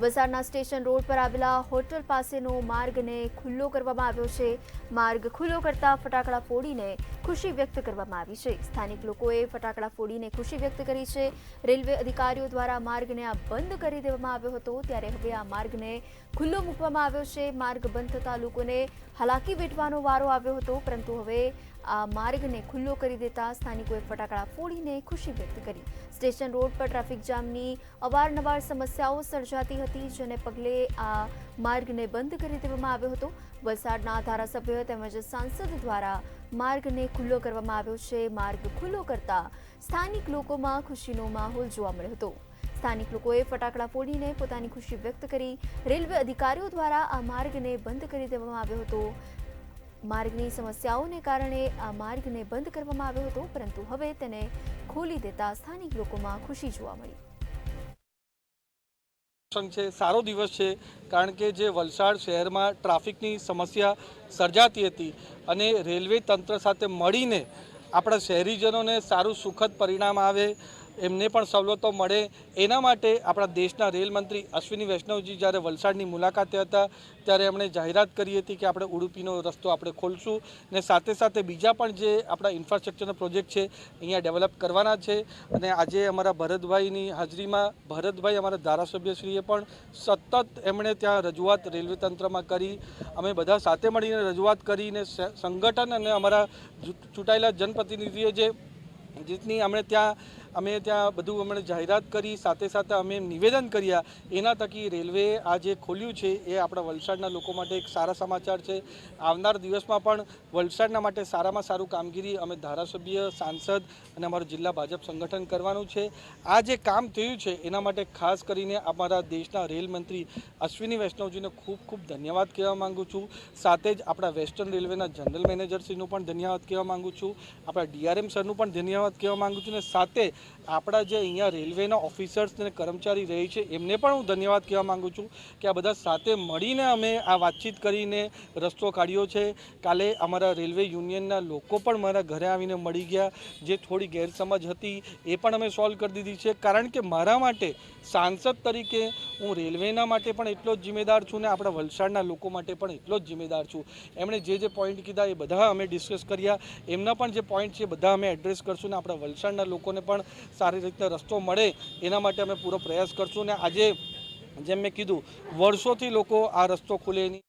વલસાડના station road પર આવેલા હોટલ પાસેનો માર્ગને ખુલ્લો કરવામાં આવ્યો છે। માર્ગ ખુલ્લો કરતા ફટાકડા ફોડીને ખુશી વ્યક્ત કરવામાં આવી છે। સ્થાનિક લોકોએ ફટાકડા ફોડીને ખુશી વ્યક્ત કરી છે। રેલવે અધિકારીઓ દ્વારા માર્ગને બંધ કરી દેવામાં આવ્યો હતો, ત્યારે હવે આ માર્ગને ખુલ્લો મૂકવામાં આવ્યો છે। માર્ગ બંધ થતા લોકોને હાલાકી વેઠવાનો વારો આવ્યો હતો, પરંતુ હવે આ માર્ગને ખુલ્લો કરી દેતા સ્થાનિકોએ ફટાકડા ફોડીને ખુશી વ્યક્ત કરી। સ્ટેશન રોડ પર ટ્રાફિક જામની અવારનવાર સમસ્યાઓ સર્જાતી હતી, જેને પગલે આ માર્ગને બંધ કરી દેવામાં આવ્યો હતો। વલસાડના ધારાસભ્ય તેમજ સાંસદ દ્વારા માર્ગને ખુલ્લો કરવામાં આવ્યો છે। માર્ગ ખુલ્લો કરતા સ્થાનિક લોકોમાં ખુશીનો માહોલ જોવા મળ્યો હતો। સ્થાનિક લોકોએ ફટાકડા ફોડીને પોતાની ખુશી વ્યક્ત કરી। રેલવે અધિકારીઓ દ્વારા આ માર્ગને બંધ કરી દેવામાં આવ્યો હતો। માર્ગની સમસ્યાઓને કારણે આ માર્ગને બંધ કરવામાં આવ્યો હતો, પરંતુ હવે તેને ખોલી દેતા સ્થાનિક લોકોમાં ખુશી જોવા મળી। સારો દિવસ છે, કારણ કે જે વલસાડ શહેરમાં ટ્રાફિકની સમસ્યા સર્જાતી હતી અને રેલવે તંત્ર સાથે મળીને આપણા શહેરીજનોને સારું સુખદ પરિણામ આવે, એમને પણ સવલતો મળે, એના માટે આપણા દેશના રેલ મંત્રી અશ્વિની વૈષ્ણવજી જ્યારે વલસાડની મુલાકાતે હતા ત્યારે એમણે જાહેરાત કરી હતી કે આપણે ઉડુપીનો રસ્તો આપણે ખોલશું ને સાથે સાથે બીજા પણ જે આપણા ઇન્ફ્રાસ્ટ્રક્ચરનો પ્રોજેક્ટ છે અહીંયા ડેવલપ કરવાના છે। અને આજે અમારા ભરતભાઈની હાજરીમાં ભરતભાઈ અમારા ધારાસભ્યશ્રીએ પણ સતત એમણે ત્યાં રજૂઆત રેલવે તંત્રમાં કરી। અમે બધા સાથે મળીને રજૂઆત કરીને સંગઠન અને અમારા ચૂંટાયેલા જનપ્રતિનિધિઓ જે જીતની અમે ત્યાં બધું અમને જાહેરાત કરી, સાથે સાથે અમે નિવેદન કર્યા, એના થકી રેલવે આ જે ખોલ્યું છે એ આપણા વલસાડના લોકો માટે એક સારા સમાચાર છે। આવનાર દિવસમાં પણ વલસાડના માટે સારામાં સારું કામગીરી અમે ધારાસભ્ય, સાંસદ અને અમારું જિલ્લા ભાજપ સંગઠન કરવાનું છે। આ જે કામ થયું છે એના માટે ખાસ કરીને અમારા દેશના રેલ મંત્રી અશ્વિની વૈષ્ણવજીને ખૂબ ખૂબ ધન્યવાદ કહેવા માગું છું। સાથે જ આપણા વેસ્ટર્ન રેલવેના જનરલ મેનેજરશ્રીનું પણ ધન્યવાદ કહેવા માગું છું, આપણા ડીઆરએમ સરનું પણ ધન્યવાદ કહેવા માગું છું, અને સાથે આપણા જે અહીંયા રેલવેના ઓફિસર્સ અને કર્મચારી રહે છે એમને પણ હું ધન્યવાદ કહેવા માગું છું કે આ બધા સાથે મળીને અમે આ વાતચીત કરીને રસ્તો કાઢ્યો છે। કાલે અમારા રેલવે યુનિયનના લોકો પણ મારા ઘરે આવીને મળી ગયા, જે થોડી ગેરસમજ હતી એ પણ અમે સોલ્વ કરી દીધી છે। કારણ કે મારા માટે સાંસદ તરીકે હું રેલવેના માટે પણ એટલો જ જિમ્મેદાર છું ને આપણા વલસાડના લોકો માટે પણ એટલો જ જિમ્મેદાર છું। એમણે જે પોઈન્ટ કીધા એ બધા અમે ડિસ્કસ કર્યા, એમના પણ જે પોઈન્ટ છે બધા અમે એડ્રેસ કરશું ને આપણા વલસાડના લોકોને પણ સારી રીતે રસ્તો મળે એના માટે અમે પૂરો પ્રયાસ કરશું। ને આજે જેમ મેં કીધું, વર્ષોથી લોકો આ રસ્તો ખુલે નહીં।